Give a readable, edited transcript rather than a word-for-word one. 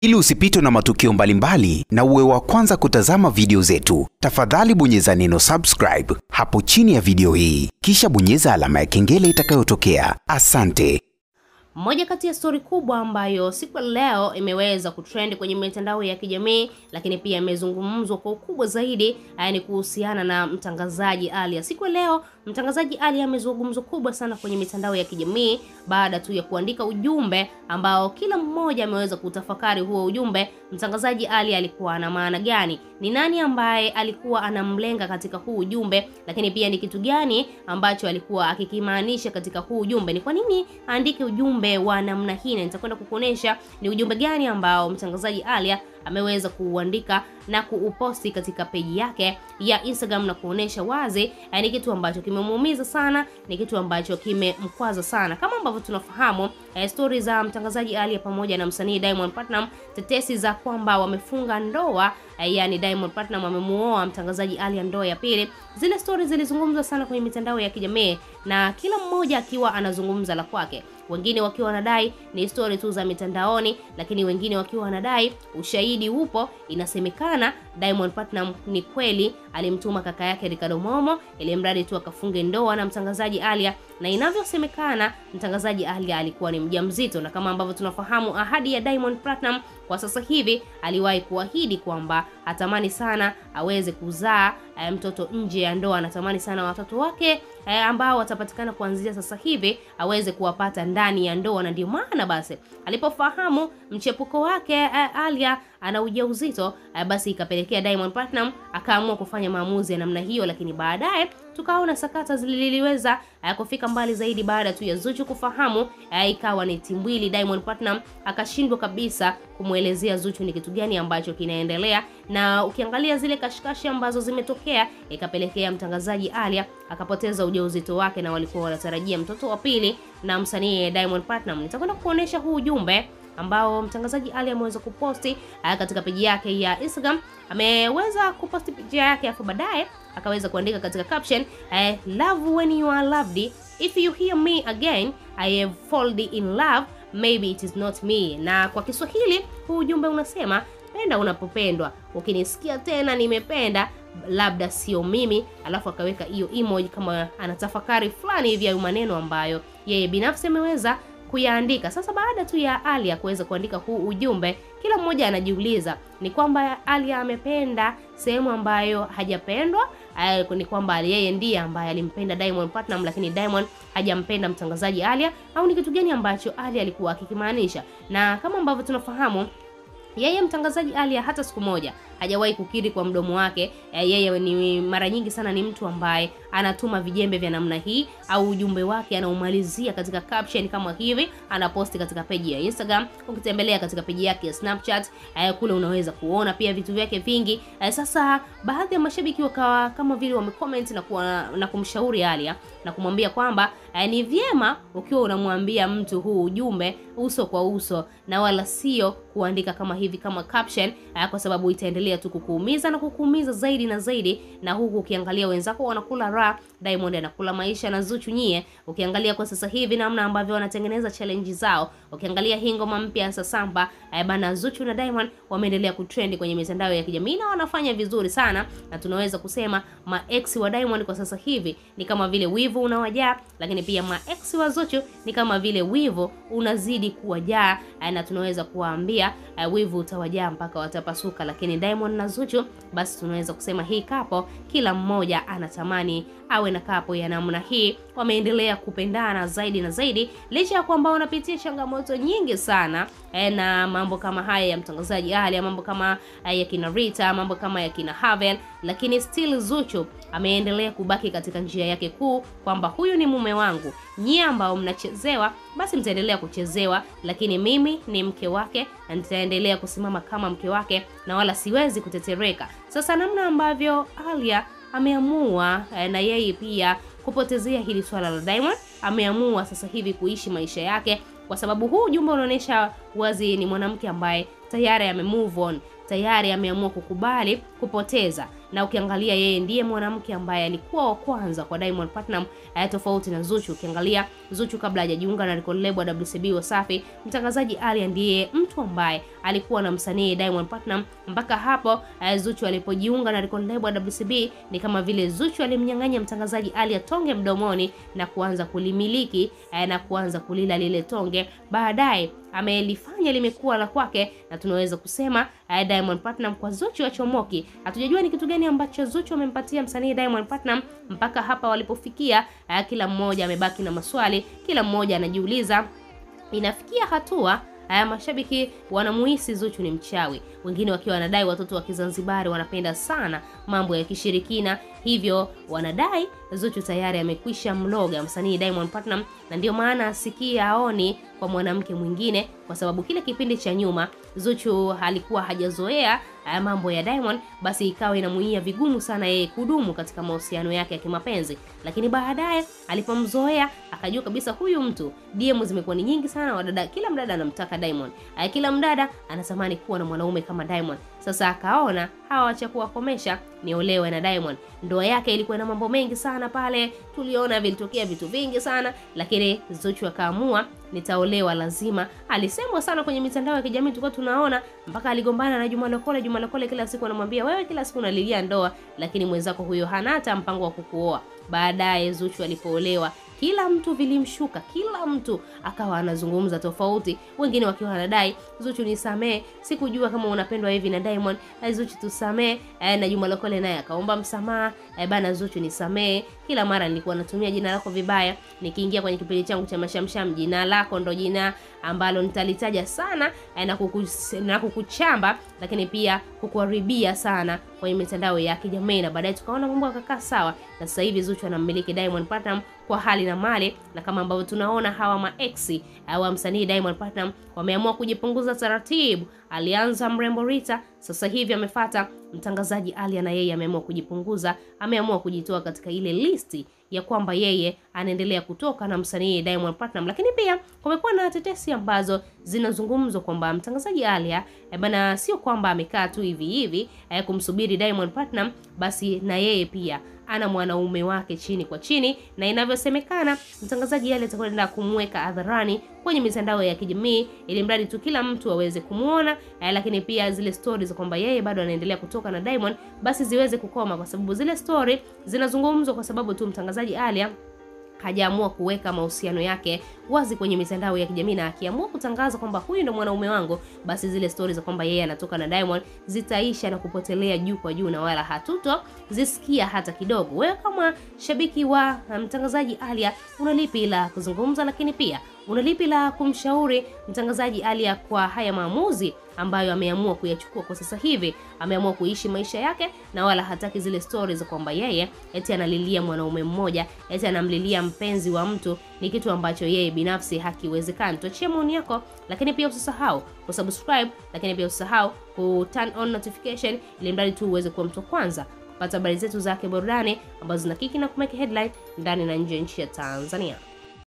Ili usipitwe na matukio mbalimbali na uwe wa kwanza kutazama video zetu, tafadhali bonyeza neno subscribe hapo chini ya video hii, kisha bonyeza alama ya kengele itakayotokea. Asante. Moja kati ya story kubwa ambayo siku leo imeweza kutrend kwenye mitandao ya kijamii, lakini pia imezungumzwa kwa ukubwa zaidi, ni kuhusiana na mtangazaji Aaliyah. Siku leo mtangazaji Aaliyah amezungumzwa kubwa sana kwenye mitandao ya kijamii baada tu ya kuandika ujumbe ambao kila mmoja ameweza kutafakari huo ujumbe. Mtangazaji Aaliyah alikuwa na maana gani? Ni nani ambaye alikuwa anamlenga katika huu ujumbe? Lakini pia ni kitu gani ambacho alikuwa akikimaanisha katika huu ujumbe? Ni kwa nini aandike ujumbe wa namna hii? Na nitakwenda kukuonesha ni ujumbe gani ambao mtangazaji Aaliyah ameweza kuuandika na kuuposti katika peji yake ya Instagram, na kuonesha wazi ni kitu ambacho kimemuumiza sana, ni kitu ambacho kimemkwaza sana. Kama ambavyo tunafahamu stories za mtangazaji Aaliyah pamoja na msanii Diamond Platnumz, tetesi za kwamba wamefunga ndoa, yani Diamond Platnumz amemuoa mtangazaji Aaliyah ndoa ya pili. Zile stories zilizungumzwa sana kwenye mitandao ya kijamii na kila mmoja akiwa anazungumza la kwake. Wengine wakiwa wanadai ni story tu za mitandaoni, lakini wengine wakiwa wanadai ushahidi upo. Inasemekana Diamond Platnumz ni kweli alimtuma kaka yake Ricardo Momo ili mradi tu akafunge ndoa na mtangazaji Aaliyah, na inavyosemekana mtangazaji Aaliyah alikuwa ni mjamzito. Na kama ambavyo tunafahamu ahadi ya Diamond Platnumz kwa sasa hivi, aliwahi kuahidi kwamba hatamani sana aweze kuzaa mtoto nje ya ndoa, anatamani sana watoto wake ambao watapatikana kuanzia sasa hivi aweze kuwapata ndani ya ndoa. Na ndio maana basi alipofahamu mchepuko wake Aaliyah ana ujauzito, basi ikapelekea Diamond Platnumz akaamua kufanya maamuzi ya namna hiyo. Lakini baadaye tukaona sakata ziliweza kufika mbali zaidi baada tu ya Zuchu kufahamu, ikawa ni timbwili. Diamond Platnumz akashindwa kabisa kumuelezea Zuchu ni kitu gani ambacho kinaendelea, na ukiangalia zile kashikashi ambazo zimetokea ikapelekea mtangazaji Aaliyah akapoteza ujauzito wake, na walikuwa wanatarajia mtoto wa pili na msanii Diamond Platnumz. Nitakwenda kuonesha huu ujumbe ambao mtangazaji Aaliyah ameweza kuposti katika peji yake ya Instagram. Ameweza kuposti picha yake, afu baadaye akaweza kuandika katika caption, love when you are loved, if you hear me again I have fallen in love, maybe it is not me. Na kwa Kiswahili huu ujumbe unasema, penda unapopendwa, ukinisikia tena nimependa, labda sio mimi. Alafu akaweka hiyo emoji kama anatafakari fulani hivi ya maneno ambayo yeye binafsi ameweza kuyaandika. Sasa baada tu ya Aaliyah kuweza kuandika huu ujumbe, kila mmoja anajiuliza ni kwamba Aaliyah amependa sehemu ambayo hajapendwa, ni kwamba yeye ndiye ambaye alimpenda Diamond Platnumz lakini Diamond hajampenda mtangazaji Aaliyah, au ni kitu gani ambacho Aaliyah alikuwa akikimaanisha? Na kama ambavyo tunafahamu, yeye mtangazaji Aaliyah hata siku moja hajawahi kukiri kwa mdomo wake. Yeye ni mara nyingi sana ni mtu ambaye anatuma vijembe vya namna hii, au ujumbe wake anaumalizia katika caption kama hivi, anaposti katika peji ya Instagram. Ukitembelea katika peji yake ya Snapchat, kule unaweza kuona pia vitu vyake vingi. Sasa baadhi ya mashabiki wakawa kama vile wamecomment na kumshauri Aaliyah na kumwambia kwamba ni vyema ukiwa unamwambia mtu huu ujumbe uso kwa uso, na wala sio kuandika kama hivi kama caption, kwa sababu itaendelea tu kukuumiza na kukuumiza zaidi na zaidi. Na huku ukiangalia wenzako wanakula raha, Diamond anakula maisha na Zuchu nyie. Ukiangalia kwa sasa hivi namna ambavyo wanatengeneza challenge zao, ukiangalia hii ngoma mpya ya Sasamba, bana Zuchu na Diamond wameendelea kutrend kwenye mitandao ya kijamii na wanafanya vizuri sana. Na tunaweza kusema ma-ex wa Diamond kwa sasa hivi ni kama vile wivu unawajaa, lakini pia ma-ex wa Zuchu ni kama vile wivu unazidi kuwajaa, na tunaweza kuwaambia wivu utawajaa mpaka watapasuka. Lakini Diamond na Zuchu, basi tunaweza kusema hii kapo kila mmoja anatamani awe na kapo ya namna hii. Wameendelea kupendana zaidi na zaidi, licha ya kwamba wanapitia changamoto nyingi sana na mambo kama haya ya mtangazaji Aaliyah, mambo kama ya kina Rita, mambo kama ya kina Haven, lakini still Zuchu ameendelea kubaki katika njia yake kuu, kwamba huyu ni mume wangu, nyie ambao mnachezewa basi mtaendelea kuchezewa, lakini mimi ni mke wake na nitaendelea kusimama kama mke wake na wala siwezi kutetereka. Sasa namna ambavyo Aaliyah ameamua na yeye pia kupotezea hili swala la Diamond, ameamua sasa hivi kuishi maisha yake, kwa sababu huu ujumbe unaonyesha wazi ni mwanamke ambaye tayari ame move on, tayari ameamua kukubali kupoteza. na ukiangalia yeye ndiye mwanamke ambaye alikuwa wa kwanza kwa Diamond Platnumz, tofauti na Zuchu. Ukiangalia Zuchu kabla hajajiunga na record label WCB Wasafi, mtangazaji Aaliyah ndiye mtu ambaye alikuwa na msanii Diamond Platnumz mpaka hapo Zuchu alipojiunga na record label WCB. Ni kama vile Zuchu alimnyang'anya mtangazaji Aaliyah tonge mdomoni na kuanza kulimiliki na kuanza kulila lile tonge. Baadaye amelifanya limekuwa la kwake, na tunaweza kusema Diamond Platnumz kwa Zuchu achomoki. Hatujajua ni kitu gani ambacho Zuchu amempatia msanii Diamond Platnumz mpaka hapa walipofikia. Kila mmoja amebaki na maswali, kila mmoja anajiuliza. Inafikia hatua mashabiki wanamuhisi Zuchu ni mchawi, wengine wakiwa wanadai watoto wa Kizanzibari wanapenda sana mambo ya kishirikina, hivyo wanadai Zuchu tayari amekwisha mloga msanii Diamond Platnumz, na ndio maana asikia aoni kwa mwanamke mwingine, kwa sababu kile kipindi cha nyuma Zuchu alikuwa hajazoea mambo ya Diamond, basi ikawa inamuia vigumu sana yeye kudumu katika mahusiano yake ya kimapenzi. Lakini baadaye alipomzoea akajua kabisa huyu mtu, DM zimekuwa ni nyingi sana, wadada kila mdada anamtaka Diamond, kila mdada anatamani kuwa na mwanaume kama Diamond. Sasa akaona hawaacha kuwakomesha, niolewe na Diamond. Ndoa yake ilikuwa na mambo mengi sana pale, tuliona vilitokea vitu vingi sana, lakini Zuchu akaamua nitaolewa lazima. Alisemwa sana kwenye mitandao ya kijamii, tulikuwa tunaona mpaka aligombana na Juma Lokole. Juma Lokole kila siku anamwambia wewe kila siku unalilia ndoa, lakini mwenzako huyo hana hata mpango wa kukuoa. Baadaye Zuchu alipoolewa, kila mtu vilimshuka, kila mtu akawa anazungumza tofauti, wengine wakiwa wanadai Zuchu nisamee, sikujua kama unapendwa hivi na Diamond, Zuchu tusamee. Na Juma Lokole naye akaomba msamaha, bana Zuchu nisamee, kila mara nilikuwa natumia jina lako vibaya, nikiingia kwenye kipindi changu cha Mashamsham jina lako ndo jina ambalo nitalitaja sana na kukuchamba, lakini pia kukuharibia sana kwenye mitandao ya kijamii. Na baadaye tukaona mambo yakakaa sawa, na sasa hivi Zuchu anamiliki Diamond Platnumz kwa hali na mali, na kama ambavyo tunaona hawa maeksi wa msanii Diamond Platnumz wameamua kujipunguza taratibu. Alianza mrembo Rita, sasa hivi amefuata mtangazaji Aaliyah, na yeye ameamua kujipunguza, ameamua kujitoa katika ile listi ya kwamba yeye anaendelea kutoka na msanii Diamond Platnumz. Lakini pia kumekuwa na tetesi ambazo zinazungumzwa kwamba mtangazaji Aaliyah bana sio kwamba amekaa tu hivi hivi kumsubiri Diamond Platnumz, basi na yeye pia ana mwanaume wake chini kwa chini, na inavyosemekana mtangazaji Aaliyah atakwenda kumweka hadharani kwenye mitandao ya kijamii ili mradi tu kila mtu aweze kumuona, lakini pia zile stories kwamba yeye bado anaendelea kutoka na Diamond basi ziweze kukoma, kwa sababu zile story zinazungumzwa kwa sababu tu mtangazaji Aaliyah hajaamua kuweka mahusiano yake wazi kwenye mitandao ya kijamii, na akiamua kutangaza kwamba huyu ndo mwanaume wangu, basi zile stories za kwamba yeye anatoka na Diamond zitaisha na kupotelea juu kwa juu, na wala hatuto zisikia hata kidogo. Wewe kama shabiki wa mtangazaji Aaliyah unalipi la kuzungumza, lakini pia unalipi la kumshauri mtangazaji Aaliyah kwa haya maamuzi ambayo ameamua kuyachukua kwa sasa hivi? Ameamua kuishi maisha yake na wala hataki zile stories kwamba yeye eti analilia mwanaume mmoja, eti anamlilia mpenzi wa mtu. Ni kitu ambacho yeye binafsi hakiwezekani. Tuachie maoni yako, lakini pia usisahau kusubscribe, lakini pia usisahau ku turn on notification ili mradi tu uweze kuwa mtu kwanza kupata habari zetu za burudani ambazo zinakiki na kumeke headline ndani na nje ya nchi ya Tanzania.